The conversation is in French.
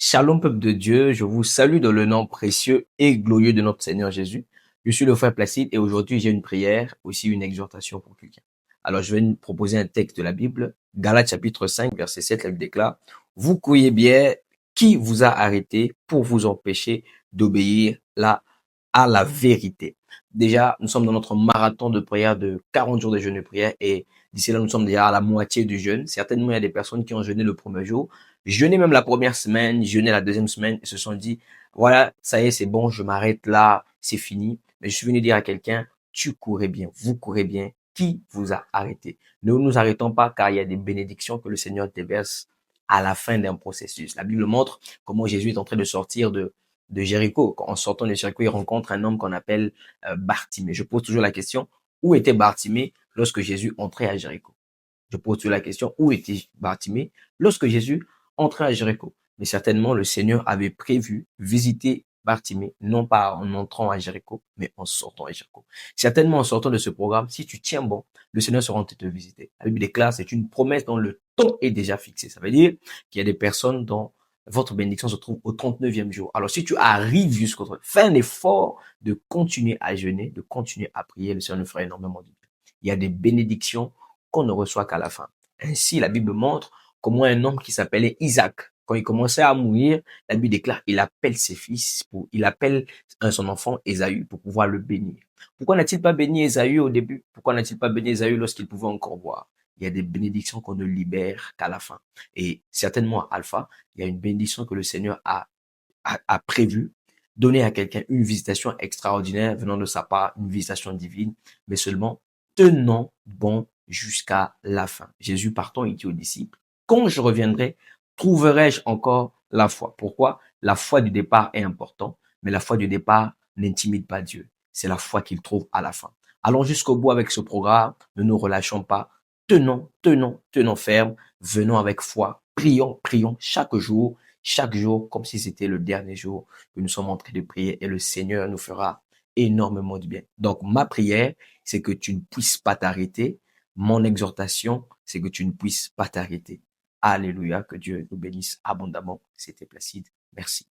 Shalom peuple de Dieu, je vous salue dans le nom précieux et glorieux de notre Seigneur Jésus. Je suis le frère Placide et aujourd'hui j'ai une prière, aussi une exhortation pour quelqu'un. Alors je vais vous proposer un texte de la Bible, Galates chapitre 5 verset 7, la Bible déclare: Vous croyez bien, qui vous a arrêté pour vous empêcher d'obéir à la vérité. Déjà, nous sommes dans notre marathon de prière de 40 jours de jeûne et prière et d'ici là, nous sommes déjà à la moitié du jeûne. Certainement, il y a des personnes qui ont jeûné le premier jour, jeûné même la première semaine, jeûné la deuxième semaine et se sont dit, voilà, ça y est, c'est bon, je m'arrête là, c'est fini. Mais je suis venu dire à quelqu'un, tu courais bien, vous courez bien. Qui vous a arrêté? Ne nous arrêtons pas car il y a des bénédictions que le Seigneur déverse à la fin d'un processus. La Bible montre comment Jésus est en train de sortir de Jéricho. En sortant de Jéricho, il rencontre un homme qu'on appelle Bartimée. Je pose toujours la question, où était Bartimée lorsque Jésus entrait à Jéricho? Je pose toujours la question, où était Bartimée lorsque Jésus entrait à Jéricho? Mais certainement, le Seigneur avait prévu visiter Bartimée, non pas en entrant à Jéricho, mais en sortant à Jéricho. Certainement, en sortant de ce programme, si tu tiens bon, le Seigneur sera en train de te visiter. La Bible déclare, c'est une promesse dont le temps est déjà fixé. Ça veut dire qu'il y a des personnes dont votre bénédiction se trouve au 39e jour. Alors, si tu arrives jusqu'au 30, fais un effort de continuer à jeûner, de continuer à prier, le Seigneur nous fera énormément de bien. Il y a des bénédictions qu'on ne reçoit qu'à la fin. Ainsi, la Bible montre comment un homme qui s'appelait Isaac, quand il commençait à mourir, la Bible déclare, il appelle ses fils, il appelle son enfant Ésaü pour pouvoir le bénir. Pourquoi n'a-t-il pas béni Ésaü au début? Pourquoi n'a-t-il pas béni Ésaü lorsqu'il pouvait encore voir? Il y a des bénédictions qu'on ne libère qu'à la fin. Et certainement, Alpha, il y a une bénédiction que le Seigneur a prévue, donner à quelqu'un une visitation extraordinaire venant de sa part, une visitation divine, mais seulement tenons bon jusqu'à la fin. Jésus partant, il dit aux disciples, quand je reviendrai, trouverai-je encore la foi? Pourquoi? La foi du départ est importante, mais la foi du départ n'intimide pas Dieu. C'est la foi qu'il trouve à la fin. Allons jusqu'au bout avec ce programme, ne nous relâchons pas, tenons ferme, venons avec foi, prions chaque jour, comme si c'était le dernier jour que nous sommes en train de prier et le Seigneur nous fera énormément de bien. Donc, ma prière, c'est que tu ne puisses pas t'arrêter. Mon exhortation, c'est que tu ne puisses pas t'arrêter. Alléluia, que Dieu nous bénisse abondamment. C'était Placide. Merci.